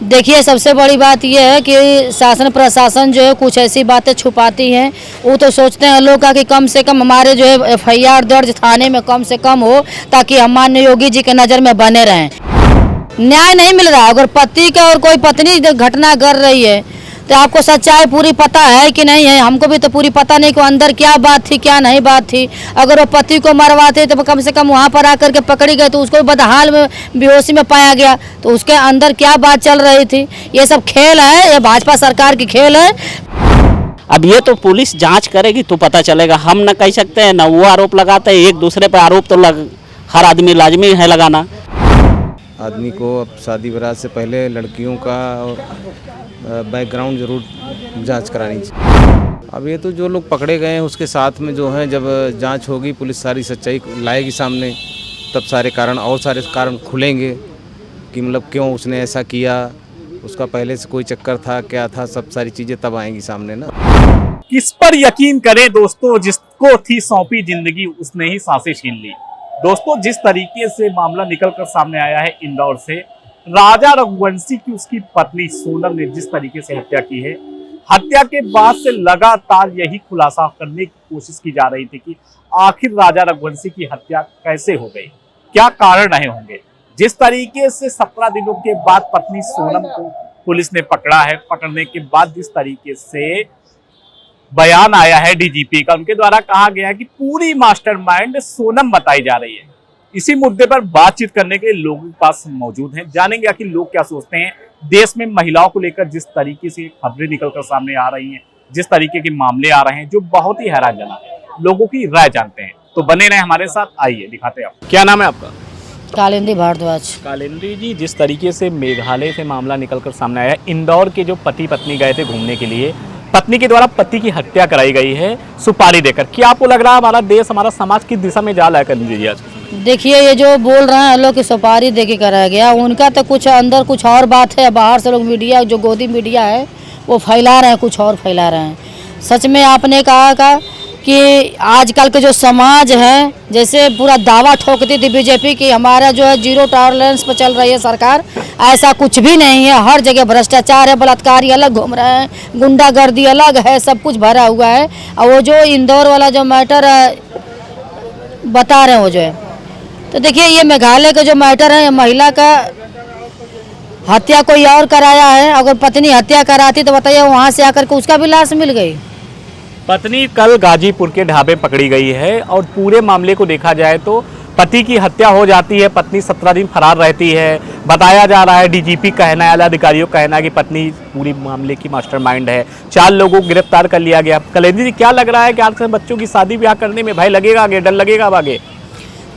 देखिए, सबसे बड़ी बात यह है कि शासन प्रशासन जो है कुछ ऐसी बातें छुपाती हैं। वो तो सोचते हैं लोग का कि कम से कम हमारे जो है एफआईआर दर्ज थाने में कम से कम हो, ताकि हम माननीय योगी जी के नज़र में बने रहें। न्याय नहीं मिल रहा। अगर पति का और कोई पत्नी घटना कर रही है तो आपको सच्चाई पूरी पता है कि नहीं है? हमको भी तो पूरी पता नहीं कि अंदर क्या बात थी, क्या नहीं बात थी। अगर वो पति को मरवाते तो कम से कम वहाँ पर आकर के पकड़ी गई, तो उसको बदहाल में बेहोशी में पाया गया, तो उसके अंदर क्या बात चल रही थी? ये सब खेल है, ये भाजपा सरकार की खेल है। अब ये तो पुलिस जांच करेगी तो पता चलेगा। हम न कह सकते हैं, न वो आरोप लगाते हैं। एक दूसरे पर आरोप तो हर आदमी लाजमी है लगाना। आदमी को अब शादी बारात से पहले लड़कियों का बैकग्राउंड जरूर जांच करानी चाहिए। अब ये तो जो लोग पकड़े गए हैं उसके साथ में जो है, जब जांच होगी पुलिस सारी सच्चाई लाएगी सामने, तब सारे कारण खुलेंगे कि मतलब क्यों उसने ऐसा किया, उसका पहले से कोई चक्कर था, क्या था, सब सारी चीज़ें तब आएंगी सामने ना। किस पर यकीन करें दोस्तों? जिसको थी सौंपी जिंदगी उसने ही सांसें छीन ली। दोस्तों, जिस तरीके से मामला निकलकर सामने आया है इंदौर से, राजा रघुवंशी की उसकी पत्नी सोनम ने जिस तरीके से हत्या की है, हत्या के बाद से लगातार यही खुलासा करने की कोशिश की जा रही थी कि आखिर राजा रघुवंशी की हत्या कैसे हो गई, क्या कारण रहे होंगे। जिस तरीके से 17 दिनों के बाद पत्नी सोनम को पुलिस ने पकड़ा है, पकड़ने के बाद जिस तरीके से बयान आया है डीजीपी का, उनके द्वारा कहा गया है कि पूरी मास्टरमाइंड सोनम बताई जा रही है। इसी मुद्दे पर बातचीत करने के लिए लोगों के पास मौजूद हैं। जानेंगे आखिर लोग क्या सोचते हैं। देश में महिलाओं को लेकर जिस तरीके से खबरें निकलकर सामने आ रही हैं, जिस तरीके के मामले आ रहे हैं, जो बहुत ही हैरानजनक है, लोगों की राय जानते हैं। तो बने रहे हमारे साथ, आइए दिखाते हैं आपको। क्या नाम है आपका? कालिंदी भारद्वाज। कालिंदी जी, जिस तरीके से मेघालय से मामला निकलकर सामने आया, इंदौर के जो पति पत्नी गए थे घूमने के लिए, पत्नी के द्वारा पति की हत्या कराई गई है सुपारी देकर। क्या आपको लग रहा है हमारा देश, हमारा समाज किस दिशा में जा रहा है? कालिंदी जी, आज देखिए, ये जो बोल रहे हैं लोग कि सुपारी दे के कराया गया, उनका तो कुछ अंदर कुछ और बात है। बाहर से लोग मीडिया, जो गोदी मीडिया है, वो फैला रहे हैं, कुछ और फैला रहे हैं। सच में आपने कहा कि आजकल के जो समाज है, जैसे पूरा दावा ठोकती थी बीजेपी की हमारा जो है जीरो टॉलरेंस पर चल रही है सरकार, ऐसा कुछ भी नहीं है। हर जगह भ्रष्टाचार है, बलात्कारी अलग घूम रहे हैं, गुंडागर्दी अलग है, सब कुछ भरा हुआ है। और वो जो इंदौर वाला जो मैटर बता रहे हैं, वो जो है, तो देखिए, ये मेघालय का जो मैटर है, महिला का हत्या कोई और कराया है। अगर पत्नी हत्या कराती तो बताइए, वहाँ से आकर के उसका भी लाश मिल गई। पत्नी कल गाजीपुर के ढाबे पकड़ी गई है और पूरे मामले को देखा जाए तो पति की हत्या हो जाती है, पत्नी 17 दिन फरार रहती है। बताया जा रहा है, डीजीपी कहना है, आला अधिकारियों का कहना है कि पत्नी पूरी मामले की मास्टरमाइंड है। 4 लोगों को गिरफ्तार कर लिया गया। कलेंदी जी, क्या लग रहा है कि आज से बच्चों की शादी ब्याह करने में भय लगेगा आगे, डर लगेगा अब आगे?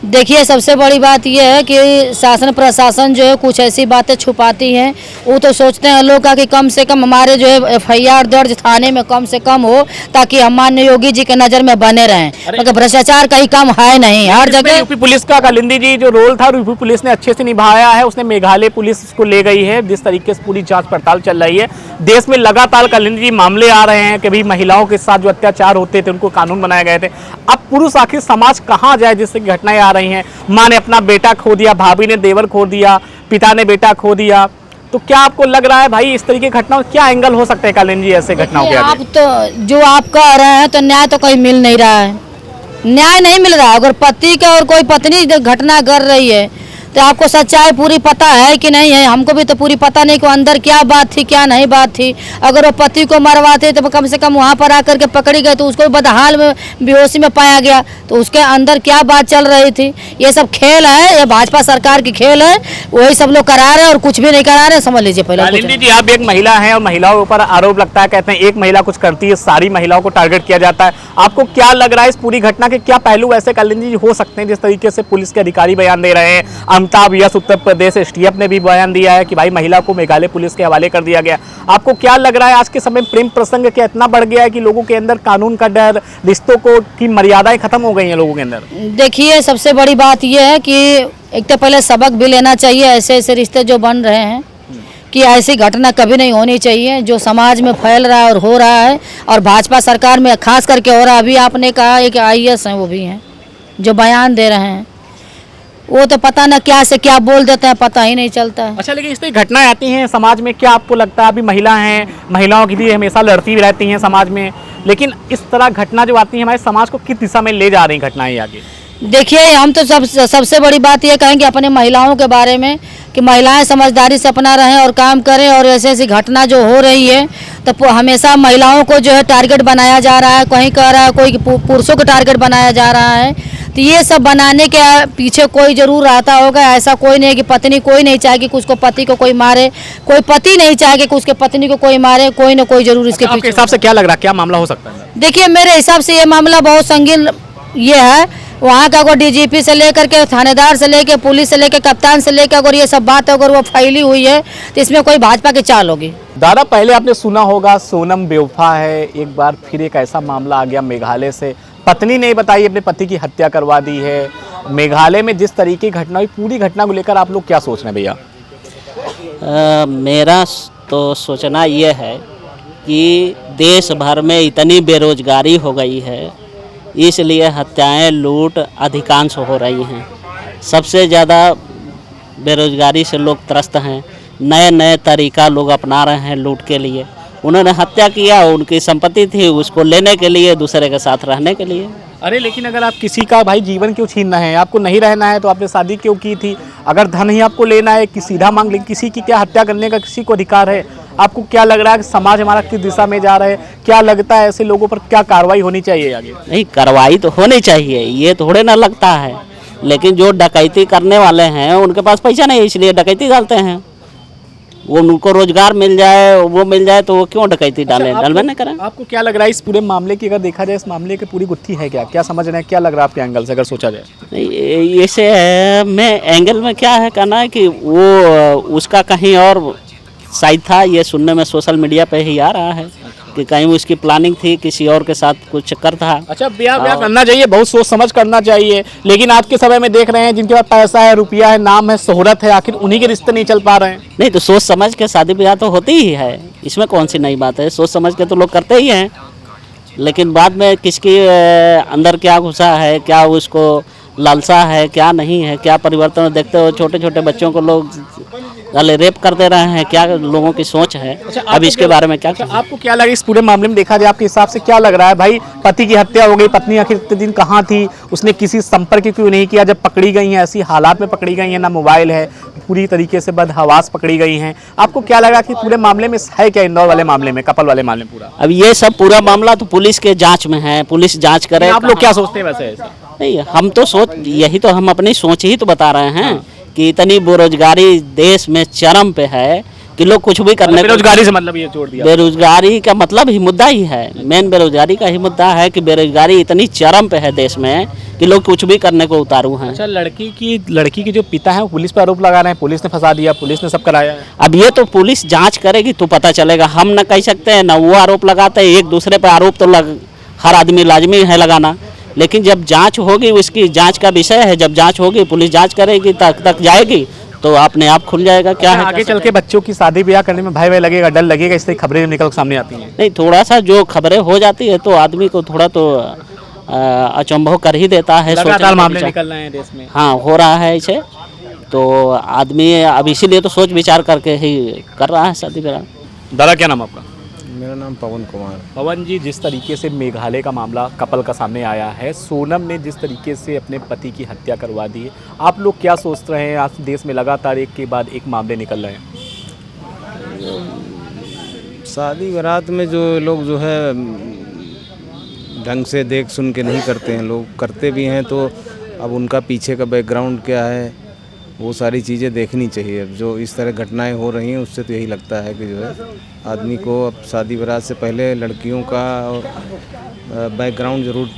देखिए, सबसे बड़ी बात यह है कि शासन प्रशासन जो है कुछ ऐसी बातें छुपाती हैं। वो तो सोचते हैं लोग का कि कम से कम हमारे जो है एफआईआर दर्ज थाने में कम से कम हो, ताकि हम माननीय योगी जी के नज़र में बने रहें। मगर भ्रष्टाचार कहीं कम है नहीं, हर जगह। यूपी पुलिस का कालिंदी जी जो रोल था, यूपी पुलिस ने अच्छे से निभाया है। उसने मेघालय पुलिस को ले गई है, जिस तरीके से पूरी जांच पड़ताल चल रही है। देश में लगातार कालिंदी जी मामले आ रहे हैं कि भाई महिलाओं के साथ जो अत्याचार होते थे उनको कानून बनाए गए थे। अब पुरुष आखिर समाज कहाँ जाए, जिससे घटनाएं आ रही हैं। माँ ने अपना बेटा खो दिया, भाभी ने देवर खो दिया, पिता ने बेटा खो दिया। तो क्या आपको लग रहा है भाई इस तरीके की घटनाओं क्या एंगल हो सकते हैं कालिंदी जी ऐसे घटनाओं के? आप तो जो आप कह रहे हैं, तो न्याय तो कहीं मिल नहीं रहा है। न्याय नहीं मिल रहा। अगर पति का और कोई पत्नी घटना कर रही है तो आपको सच्चाई पूरी पता है कि नहीं है? हमको भी तो पूरी पता नहीं कि अंदर क्या बात थी, क्या नहीं बात थी। अगर वो पति को मरवाते तो कम से कम वहाँ पर आकर के पकड़ी गई, तो उसको बदहाल में बेहोशी में पाया गया, तो उसके अंदर क्या बात चल रही थी? ये सब खेल है, ये भाजपा सरकार की खेल है। वही सब लोग करा रहे हैं और कुछ भी नहीं करा रहे। समझ लीजिए। पहले कालिंदी जी, आप एक महिला हैं और महिलाओं के ऊपर आरोप लगता है, कहते हैं एक महिला कुछ करती है, सारी महिलाओं को टारगेट किया जाता है। आपको क्या लग रहा है इस पूरी घटना के क्या पहलू ऐसे कालिंदी जी हो सकते हैं? जिस तरीके से पुलिस के अधिकारी बयान दे रहे हैं, अमिताभ यस उत्तर प्रदेश एसटीएफ ने भी बयान दिया है कि भाई महिला को मेघालय पुलिस के हवाले कर दिया गया। आपको क्या लग रहा है आज के समय प्रेम प्रसंग क्या इतना बढ़ गया है कि लोगों के अंदर कानून का डर, रिश्तों को की मर्यादाएं खत्म हो गई हैं लोगों के अंदर? देखिए, सबसे बड़ी बात यह है कि एक तो पहले सबक भी लेना चाहिए ऐसे ऐसे रिश्ते जो बन रहे हैं, कि ऐसी घटना कभी नहीं होनी चाहिए जो समाज में फैल रहा है और हो रहा है, और भाजपा सरकार में खास करके हो रहा है। अभी आपने कहा है कि आईएएस हैं, वो भी हैं जो बयान दे रहे हैं। वो तो पता ना क्या से क्या बोल देते हैं, पता ही नहीं चलता है। अच्छा, लेकिन इस तरह घटनाएं आती हैं समाज में, क्या आपको लगता है अभी महिला हैं, महिलाओं के लिए हमेशा लड़ती भी रहती हैं समाज में, लेकिन इस तरह घटना जो आती है हमारे समाज को किस दिशा में ले जा रही घटनाएं आगे? देखिए, हम तो सबसे बड़ी बात ये कहेंगे अपने महिलाओं के बारे में कि महिलाएं समझदारी से अपना रहें और काम करें, और ऐसी ऐसी घटना जो हो रही है तो हमेशा महिलाओं को जो है टारगेट बनाया जा रहा है, कहीं कह रहा है कोई पुरुषों को टारगेट बनाया जा रहा है। तो ये सब बनाने के पीछे कोई जरूर आता होगा, ऐसा कोई नहीं है कि पत्नी, कोई नहीं चाहेगी कि उसको पति को कोई मारे, कोई पति नहीं चाहेगी कि उसके पत्नी को कोई मारे, कोई ना कोई जरूर इसके आपके पीछे। हिसाब से क्या लग रहा है, क्या मामला हो सकता है? देखिए, मेरे हिसाब से ये मामला बहुत संगीन ये है। वहाँ का अगर डीजीपी से लेकर के थानेदार से लेकर पुलिस से लेकर कप्तान से लेकर अगर ये सब बात अगर वो फैली हुई है तो इसमें कोई भाजपा की चाल होगी। दादा, पहले आपने सुना होगा सोनम बेवफा है, एक बार फिर एक ऐसा मामला आ गया मेघालय से, पत्नी ने बताई अपने पति की हत्या करवा दी है। मेघालय में जिस तरीके की घटना हुई, पूरी घटना को लेकर आप लोग क्या सोच रहे हैं भैया? मेरा तो सोचना ये है कि देश भर में इतनी बेरोजगारी हो गई है, इसलिए हत्याएं, लूट अधिकांश हो रही हैं। सबसे ज़्यादा बेरोजगारी से लोग त्रस्त हैं। नए नए तरीका लोग अपना रहे हैं लूट के लिए। उन्होंने हत्या किया, उनकी संपत्ति थी, उसको लेने के लिए, दूसरे के साथ रहने के लिए। अरे लेकिन अगर आप किसी का भाई जीवन क्यों छीनना है? आपको नहीं रहना है तो आपने शादी क्यों की थी? अगर धन ही आपको लेना है कि सीधा मांग, लेकिन किसी की क्या हत्या करने का किसी को अधिकार है? आपको क्या लग रहा है कि समाज हमारा किस दिशा में जा रहा है? क्या लगता है ऐसे लोगों पर क्या कार्रवाई होनी चाहिए आगे? नहीं, कार्रवाई तो होनी चाहिए, ये थोड़े ना लगता है, लेकिन जो डकैती करने वाले हैं उनके पास पैसा नहीं है, इसलिए डकैती डालते हैं। वो उनको रोजगार मिल जाए, वो मिल जाए तो वो क्यों डकैती डालें? डालवे नहीं करें। आपको क्या लग रहा है इस पूरे मामले की, अगर देखा जाए इस मामले की पूरी गुत्थी है क्या? क्या समझ रहे हैं, क्या लग रहा है आपके एंगल से अगर सोचा जाए? नहीं, ऐसे है, मैं एंगल में क्या है कहना है कि वो उसका कहीं और साइड था, ये सुनने में सोशल मीडिया पे ही आ रहा है कि कहीं उसकी प्लानिंग थी, किसी और के साथ कुछ चक्कर था। अच्छा, ब्याह करना चाहिए, बहुत सोच समझ करना चाहिए, लेकिन आज के समय में देख रहे हैं जिनके पास पैसा है, रुपया है, नाम है, शोहरत है, आखिर उन्हीं के रिश्ते नहीं चल पा रहे हैं। नहीं तो सोच समझ के शादी ब्याह तो होती ही है, इसमें कौन सी नई बात है? सोच समझ के तो लोग करते ही हैं, लेकिन बाद में किसकी अंदर क्या घुसा है, क्या उसको लालसा है, क्या नहीं है, क्या परिवर्तन देखते हो। छोटे छोटे बच्चों को लोग गले रेप कर दे रहे हैं, क्या लोगों की सोच है? अब इसके बारे में क्या? आपको क्या लगा इस पूरे मामले में, देखा जाए आपके हिसाब से क्या लग रहा है भाई? पति की हत्या हो गई, पत्नी आखिर इतने दिन कहाँ थी, उसने किसी संपर्क क्यों नहीं किया? जब पकड़ी गई हैं ऐसी हालात में पकड़ी गई हैं, ना मोबाइल है, पूरी तरीके से बदहवास पकड़ी गई हैं। आपको क्या लगा कि पूरे मामले में है क्या, इंदौर वाले मामले में, कपल वाले मामले में पूरा? अब ये सब पूरा मामला तो पुलिस के जांच में है, पुलिस जांच करे। आप लोग क्या सोचते हैं वैसे? नहीं, हम तो यही तो हम अपनी सोच ही तो बता रहे हैं कि इतनी बेरोजगारी देश में चरम पे है कि लोग कुछ भी करने। बेरोजगारी से मतलब ये जोड़ दिया? बेरोजगारी का मतलब ही मुद्दा ही है, मेन बेरोजगारी का ही मुद्दा है कि बेरोजगारी इतनी चरम पे है देश में कि लोग कुछ भी करने को उतारू हैं। अच्छा, लड़की के जो पिता हैं वो पुलिस पर आरोप लगा रहे हैं, पुलिस ने फंसा दिया, पुलिस ने सब कराया है। अब ये तो पुलिस जांच करेगी तो पता चलेगा, हम न कह सकते हैं, न वो आरोप लगाते हैं। एक दूसरे पर आरोप तो हर आदमी लाजमी है लगाना, लेकिन जब जांच होगी, उसकी जांच का विषय है, जब जांच होगी, पुलिस जांच करेगी, तक जाएगी तो अपने आप खुल जाएगा। क्या है आगे चल के बच्चों की शादी ब्याह करने में भय लगेगा, डर लगेगा, इससे खबरें निकल सामने आती हैं? नहीं, थोड़ा सा जो खबरें हो जाती है तो आदमी को थोड़ा तो अचंभव कर ही देता है। लगातार मामले निकल रहे हैं देश में। हाँ, हो रहा है ऐसे, तो आदमी अब इसीलिए तो सोच विचार करके ही कर रहा है शादी ब्याह। दादा, क्या नाम आपका? मेरा नाम पवन कुमार। पवन जी, जिस तरीके से मेघालय का मामला कपल का सामने आया है, सोनम ने जिस तरीके से अपने पति की हत्या करवा दी है, आप लोग क्या सोच रहे हैं? आज देश में लगातार एक के बाद एक मामले निकल रहे हैं। शादी बारात में जो लोग जो है ढंग से देख सुन के नहीं करते हैं, लोग करते भी हैं तो अब उनका पीछे का बैकग्राउंड क्या है, वो सारी चीज़ें देखनी चाहिए। अब जो इस तरह घटनाएं हो रही हैं उससे तो यही लगता है कि जो है आदमी को अब शादी बारात से पहले लड़कियों का बैकग्राउंड जरूर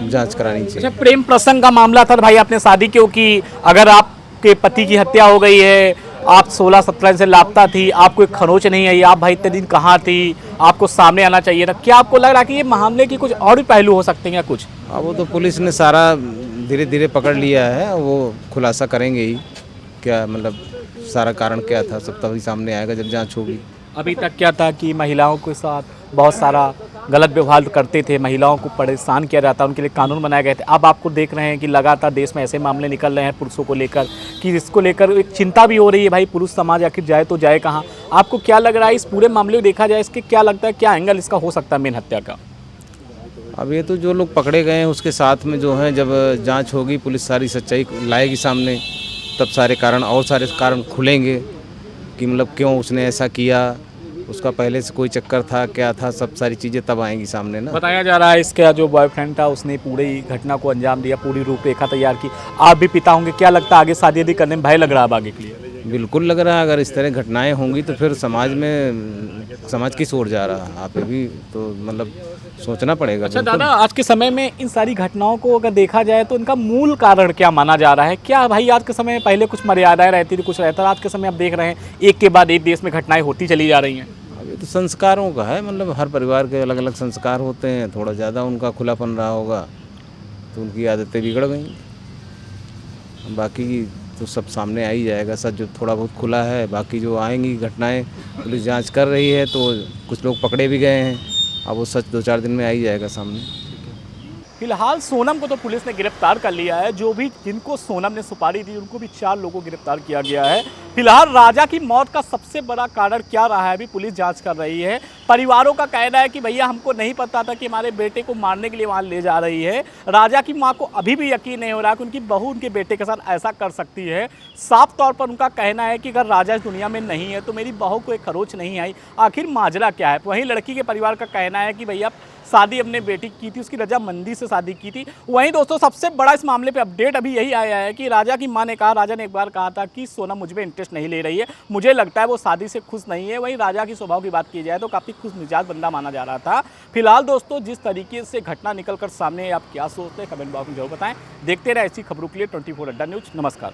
जांच करानी चाहिए। अच्छा, प्रेम प्रसंग का मामला था भाई, आपने शादी क्यों की? अगर आपके पति की हत्या हो गई है, आप 16-17 से लापता थी, आपको एक खरोच नहीं आई, आप भाई इतने दिन कहाँ थी, आपको सामने आना चाहिए था। क्या आपको लग रहा है कि ये मामले की कुछ और भी पहलू हो सकते हैं या कुछ? अब वो तो पुलिस ने सारा धीरे धीरे पकड़ लिया है, वो खुलासा करेंगे ही, क्या मतलब सारा कारण क्या था सब तभी सामने आएगा जब जांच होगी। अभी तक क्या था कि महिलाओं के साथ बहुत सारा गलत व्यवहार करते थे, महिलाओं को परेशान किया जाता, उनके लिए कानून बनाए गए थे। अब आपको देख रहे हैं कि लगातार देश में ऐसे मामले निकल रहे हैं पुरुषों को लेकर कि इसको लेकर एक चिंता भी हो रही है, भाई पुरुष समाज आखिर जाए तो जाए कहाँ। आपको क्या लग रहा है इस पूरे मामले को देखा जाए, इसके क्या लगता है, क्या एंगल इसका हो सकता है मेन हत्या का? अब ये तो जो लोग पकड़े गए हैं उसके साथ में जो है, जब जांच होगी, पुलिस सारी सच्चाई लाएगी सामने, तब सारे कारण खुलेंगे कि मतलब क्यों उसने ऐसा किया, उसका पहले से कोई चक्कर था, क्या था, सब सारी चीज़ें तब आएंगी सामने ना। बताया जा रहा है इसका जो बॉयफ्रेंड था उसने पूरी घटना को अंजाम दिया, पूरी रूपरेखा तैयार की। आप भी पिता होंगे, क्या लगता है आगे शादी यदि करने में भय लग रहा है आगे के लिए? बिल्कुल लग रहा है, अगर इस तरह घटनाएं होंगी तो फिर समाज किस ओर जा रहा है, आप भी तो मतलब सोचना पड़ेगा। अच्छा दादा, आज के समय में इन सारी घटनाओं को अगर देखा जाए तो इनका मूल कारण क्या माना जा रहा है? क्या भाई आज के समय में पहले कुछ मर्यादाएं रहती थी, कुछ रहता था, आज के समय आप देख रहे हैं एक के बाद एक देश में घटनाएं होती चली जा रही हैं। अब ये तो संस्कारों का है, मतलब हर परिवार के अलग अलग संस्कार होते हैं, थोड़ा ज़्यादा उनका खुलापन रहा होगा तो उनकी आदतें बिगड़ गई। बाकी तो सब सामने आ ही जाएगा, सच जो थोड़ा बहुत खुला है, बाकी जो आएंगी घटनाएं पुलिस जांच कर रही है, तो कुछ लोग पकड़े भी गए हैं, अब वो सच 2-4 दिन में आ ही जाएगा सामने। फिलहाल सोनम को तो पुलिस ने गिरफ्तार कर लिया है, जो भी जिनको सोनम ने सुपारी दी उनको भी 4 लोगों को गिरफ्तार किया गया है। फिलहाल राजा की मौत का सबसे बड़ा कारण क्या रहा है अभी पुलिस जांच कर रही है। परिवारों का कहना है कि भैया हमको नहीं पता था कि हमारे बेटे को मारने के लिए वहां ले जा रही है। राजा की मां को अभी भी यकीन नहीं हो रहा कि उनकी बहू उनके बेटे के साथ ऐसा कर सकती है। साफ तौर पर उनका कहना है कि अगर राजा इस दुनिया में नहीं है तो मेरी बहू को एक खरोच नहीं आई, आखिर माजरा क्या है। वहीं लड़की के परिवार का कहना है कि भैया शादी अपने बेटी की थी, उसकी रजामंदी से शादी की थी। वहीं दोस्तों सबसे बड़ा इस मामले पे अपडेट अभी यही आया है कि राजा की मां ने कहा, राजा ने एक बार कहा था कि सोनम मुझ में इंटरेस्ट नहीं ले रही है, मुझे लगता है वो शादी से खुश नहीं है। वहीं राजा की स्वभाव की बात की जाए तो काफ़ी खुश मिजाज बंदा माना जा रहा था। फिलहाल दोस्तों जिस तरीके से घटना निकल कर सामने आप क्या सोचते हैं कमेंट बॉक्स में जरूर बताएं। देखते रहे ऐसी खबरों के लिए 24 अड्डा न्यूज़। नमस्कार।